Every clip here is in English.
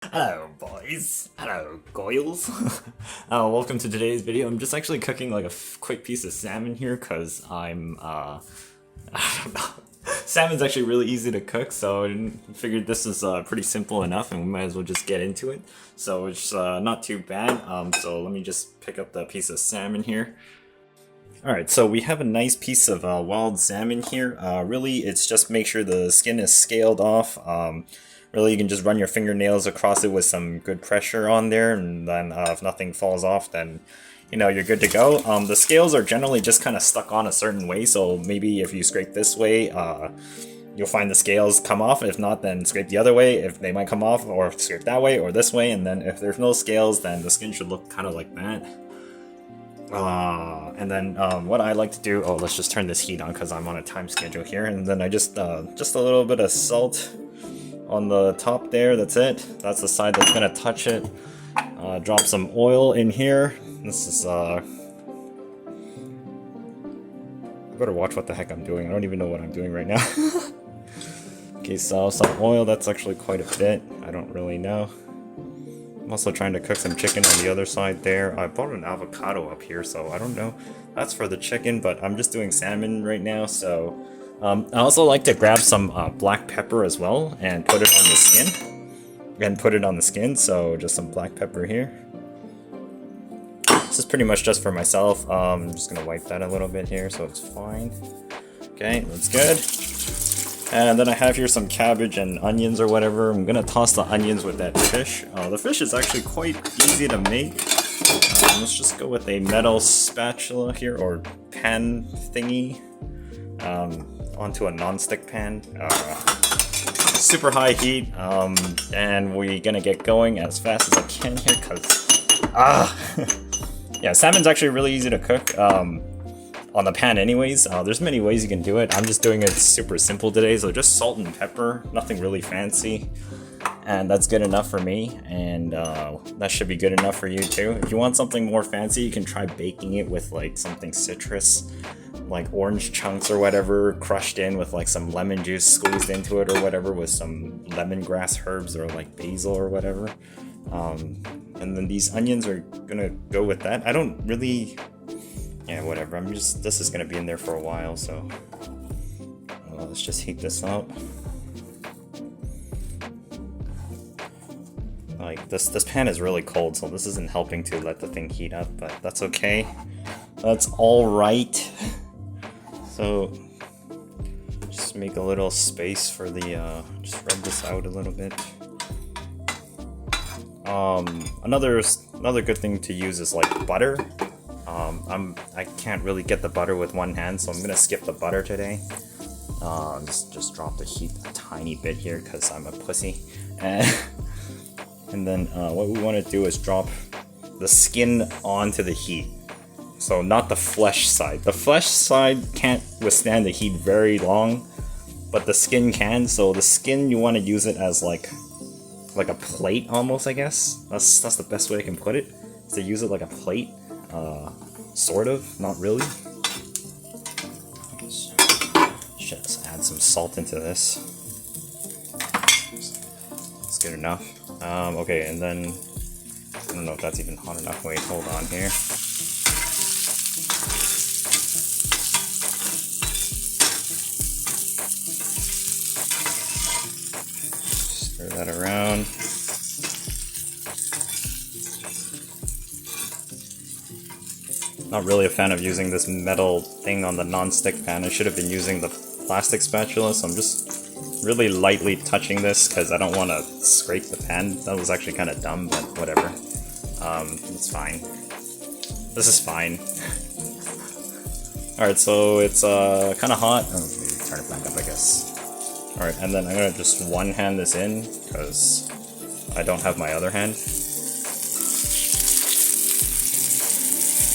Hello boys, hello goyles. Welcome to today's video. I'm just actually cooking like a quick piece of salmon here because I'm I don't know. Salmon's actually really easy to cook, so I figured this is pretty simple enough and we might as well just get into it. So it's not too bad. So let me just pick up the piece of salmon here. Alright, so we have a nice piece of wild salmon here. Really, it's just make sure the skin is scaled off. Really, you can just run your fingernails across it with some good pressure on there, and then if nothing falls off, then you know you're good to go. The scales are generally just kind of stuck on a certain way, so maybe if you scrape this way, you'll find the scales come off. If not, then scrape the other way, if they might come off, or scrape that way or this way, and then if there's no scales, then the skin should look kind of like that. And then what I like to do, let's just turn this heat on because I'm on a time schedule here, and then I just a little bit of salt on the top there. That's it. That's the side that's gonna touch it. Drop some oil in here. This is I better watch what the heck I'm doing. I don't even know what I'm doing right now. Okay, so some oil. That's actually quite a bit. I don't really know. I'm also trying to cook some chicken on the other side there. I bought an avocado up here, so I don't know. That's for the chicken, but I'm just doing salmon right now, so I also like to grab some black pepper as well and put it on the skin. So just some black pepper here. This is pretty much just for myself. I'm just gonna wipe that a little bit here so it's fine. Okay, that's good. And then I have here some cabbage and onions or whatever. I'm gonna toss the onions with that fish. The fish is actually quite easy to make. Let's just go with a metal spatula here, or pan thingy. Onto a non-stick pan. Super high heat, and we're gonna get going as fast as I can here, cause yeah, salmon's actually really easy to cook on the pan anyways. There's many ways you can do it. I'm just doing it super simple today, so just salt and pepper, nothing really fancy, and that's good enough for me, and that should be good enough for you too. If you want something more fancy, you can try baking it with like something citrus, like orange chunks or whatever, crushed in with like some lemon juice squeezed into it or whatever, with some lemongrass herbs or like basil or whatever. And then these onions are gonna go with that. I don't really, yeah, whatever. This is gonna be in there for a while, so let's just heat this up. Like this pan is really cold, so this isn't helping to let the thing heat up, but that's okay. That's all right. So just make a little space for the just rub this out a little bit. Another good thing to use is like butter. I can't really get the butter with one hand, so I'm gonna skip the butter today. Just drop the heat a tiny bit here because I'm a pussy. And then what we want to do is drop the skin onto the heat. So not the flesh side. The flesh side can't withstand the heat very long, but the skin can. So the skin, you want to use it as like a plate almost, I guess. That's the best way I can put it. Is to use it like a plate. Sort of, not really. Just add some salt into this. That's good enough. Okay, and then I don't know if that's even hot enough. Wait, hold on here. Stir that around. Not really a fan of using this metal thing on the non-stick pan. I should have been using the plastic spatula, so I'm just really lightly touching this because I don't want to scrape the pan. That was actually kind of dumb, but whatever. It's fine. This is fine. Alright, so it's kind of hot. Oh, maybe turn it back up, I guess. Alright, and then I'm going to just one-hand this in because I don't have my other hand.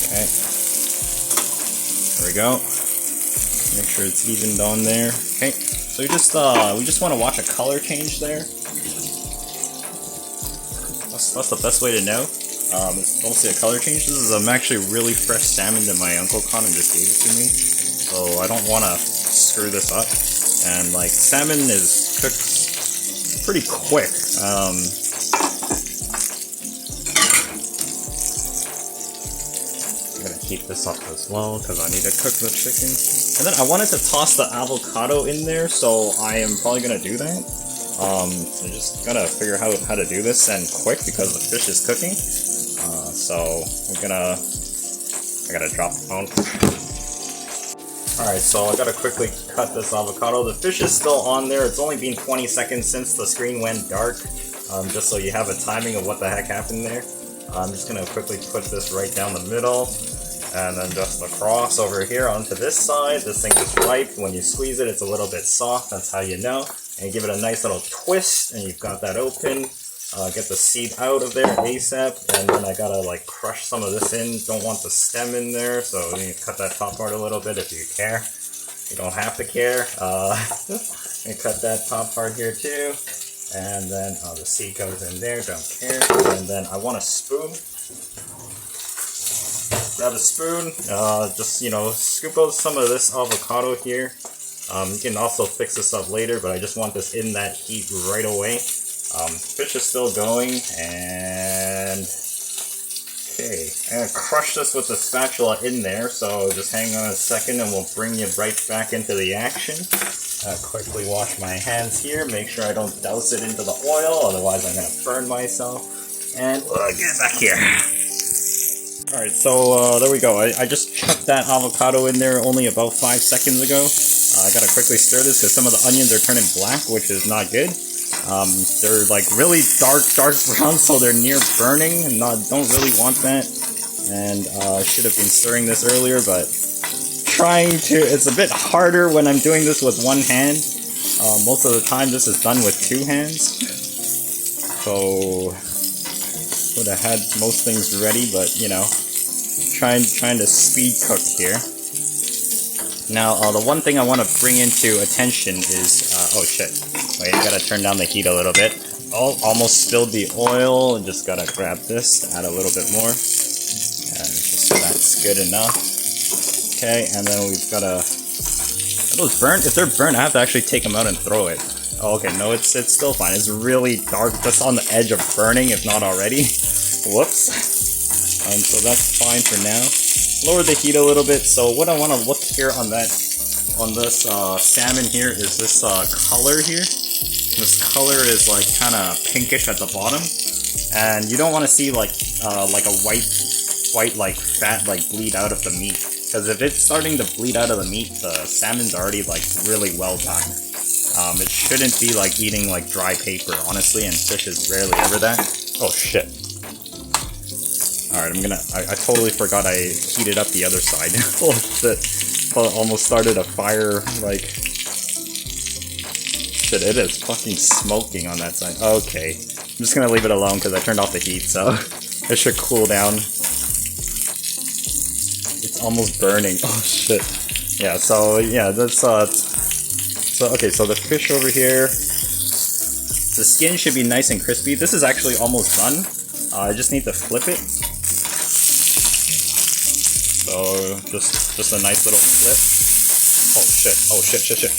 Okay. There we go. Make sure it's evened on there. Okay. So we just want to watch a color change there. That's the best way to know. Don't see a color change. This is actually really fresh salmon that my uncle caught and just gave it to me. So I don't want to screw this up. And like salmon is cooked pretty quick. keep this up as well because I need to cook the chicken. And then I wanted to toss the avocado in there, so I am probably gonna do that. So just gotta figure out how to do this and quick because the fish is cooking. So I gotta drop the phone. Alright, so I gotta quickly cut this avocado. The fish is still on there. It's only been 20 seconds since the screen went dark. Just so you have a timing of what the heck happened there. I'm just gonna quickly put this right down the middle. And then just across over here onto this side. This thing is ripe. When you squeeze it, it's a little bit soft. That's how you know. And give it a nice little twist, and you've got that open. Get the seed out of there ASAP, and then I gotta like crush some of this in. Don't want the stem in there, so you need to cut that top part a little bit if you care. You don't have to care. And cut that top part here too. And then the seed goes in there, don't care. And then I want a spoon. Grab a spoon, just, you know, scoop out some of this avocado here. You can also fix this up later, but I just want this in that heat right away. Fish is still going, and okay, I'm gonna crush this with the spatula in there, so just hang on a second and we'll bring you right back into the action. Quickly wash my hands here, make sure I don't douse it into the oil, otherwise I'm gonna burn myself. And get back here. Alright, so there we go. I just chucked that avocado in there only about 5 seconds ago. I gotta quickly stir this because some of the onions are turning black, which is not good. They're like really dark brown, so they're near burning, and don't really want that. And I should have been stirring this earlier, but it's a bit harder when I'm doing this with one hand. Most of the time this is done with 2 hands. So would have had most things ready, but you know, trying to speed cook here. Now, the one thing I want to bring into attention is, oh shit, wait, I gotta turn down the heat a little bit. Oh, almost spilled the oil, and just gotta grab this, add a little bit more, and just that's good enough. Okay, and then we've gotta, are those burnt? If they're burnt, I have to actually take them out and throw it. Oh, okay, no, it's still fine. It's really dark, just on the edge of burning, if not already. Whoops. So that's fine for now. Lower the heat a little bit. So what I want to look here on this salmon here is this color here. This color is like kind of pinkish at the bottom, and you don't want to see like a white like fat like bleed out of the meat, because if it's starting to bleed out of the meat, the salmon's already like really well done. It shouldn't be like eating like dry paper, honestly, and fish is rarely ever that. Oh shit. Alright, I totally forgot I heated up the other side. Oh shit. Almost started a fire, like... Shit, it is fucking smoking on that side. Okay. I'm just gonna leave it alone because I turned off the heat, so it should cool down. It's almost burning. Oh shit. Yeah, so yeah, that's okay, so the fish over here, the skin should be nice and crispy. This is actually almost done. I just need to flip it. So just a nice little flip. Oh shit! Oh shit!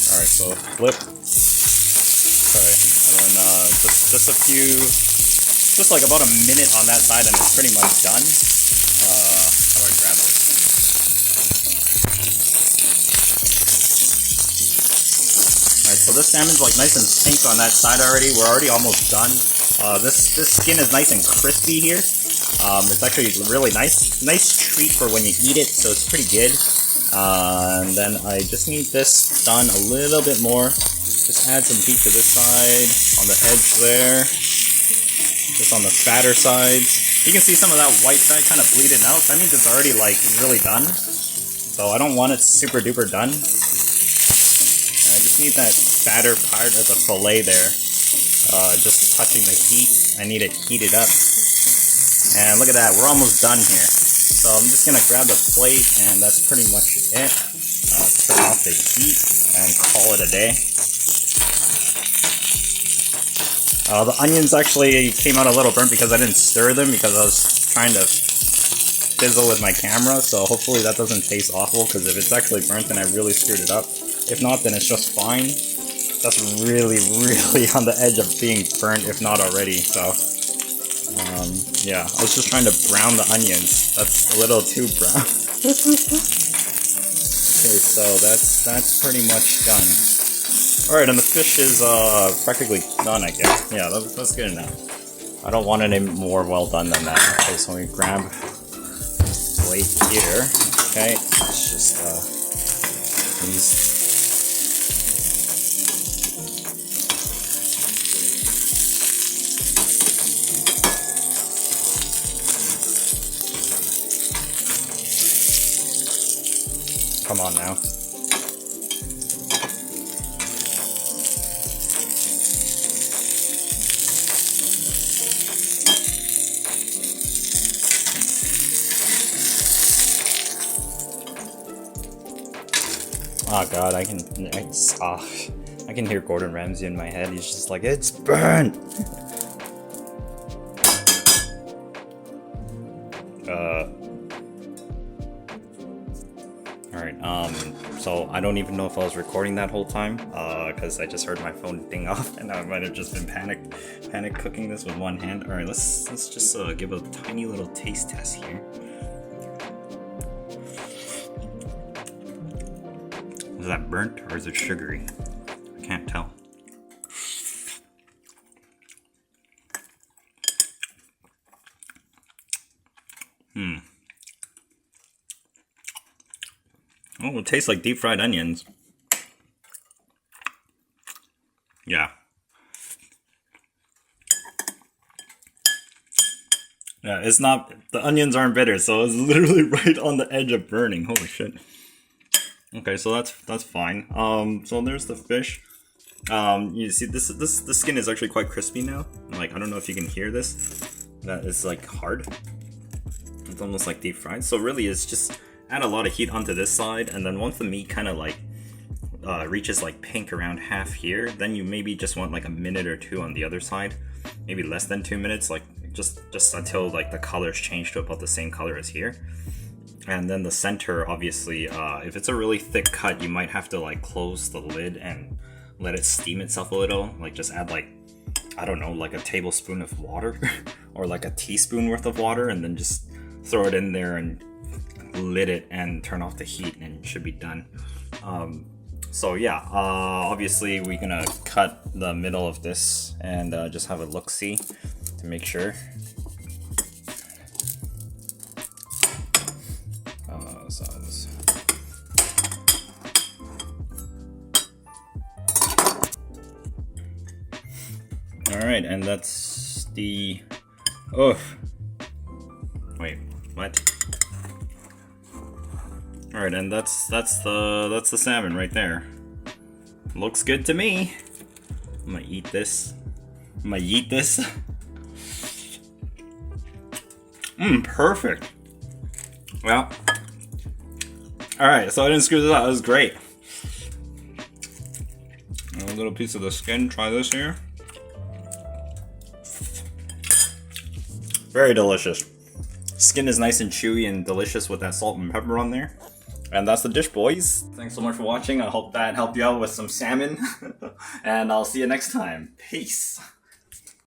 All right, so flip. Alright, and then just a few, just like about a minute on that side, and it's pretty much done. How do I grab this? Alright, so this salmon's like nice and pink on that side already. We're already almost done. This skin is nice and crispy here. It's actually really nice. Nice treat for when you eat it, so it's pretty good. And then I just need this done a little bit more. Just add some heat to this side, on the edge there. Just on the fatter sides. You can see some of that white fat kind of bleeding out. That means it's already like really done. So I don't want it super duper done. And I just need that fatter part of the fillet there. Just touching the heat. I need it heated up. And look at that, we're almost done here. So I'm just gonna grab the plate, and that's pretty much it. Turn off the heat and call it a day. The onions actually came out a little burnt because I didn't stir them because I was trying to fizzle with my camera. So hopefully that doesn't taste awful, because if it's actually burnt, then I really screwed it up. If not, then it's just fine. That's really on the edge of being burnt, if not already. So Yeah, I was just trying to brown the onions. That's a little too brown. Okay, so that's pretty much done. Alright, and the fish is practically done, I guess. Yeah, that's good enough. I don't want any more well done than that. Okay, so we grab plate here. Okay, let's just use. Come on now. Oh god, I can hear Gordon Ramsay in my head. He's just like, it's burnt. Alright, so I don't even know if I was recording that whole time, because I just heard my phone ding off, and I might have just been panic cooking this with one hand. Alright, let's just give a tiny little taste test here. Is that burnt or is it sugary? I can't tell. Oh, it tastes like deep fried onions. Yeah. Yeah, it's not, the onions aren't bitter, so it's literally right on the edge of burning. Holy shit. Okay, so that's fine. So there's the fish. You see the skin is actually quite crispy now. Like, I don't know if you can hear this. That is like hard. It's almost like deep fried. So really it's just add a lot of heat onto this side, and then once the meat kind of like reaches like pink around half here, then you maybe just want like a minute or two on the other side. Maybe less than 2 minutes, like just until like the colors change to about the same color as here. And then the center, obviously, if it's a really thick cut, you might have to like close the lid and let it steam itself a little. Like just add like, I don't know, like a tablespoon of water or like a teaspoon worth of water, and then just throw it in there and lid it and turn off the heat, and it should be done. So yeah, obviously we're gonna cut the middle of this and just have a look-see to make sure. Alright, and that's the... Oh! Wait, what? Alright, and that's the salmon right there. Looks good to me. I'm gonna eat this. Perfect. Well, alright, so I didn't screw this up. That was great. A little piece of the skin. Try this here. Very delicious. Skin is nice and chewy and delicious with that salt and pepper on there. And that's the dish, boys. Thanks so much for watching. I hope that helped you out with some salmon. And I'll see you next time. Peace.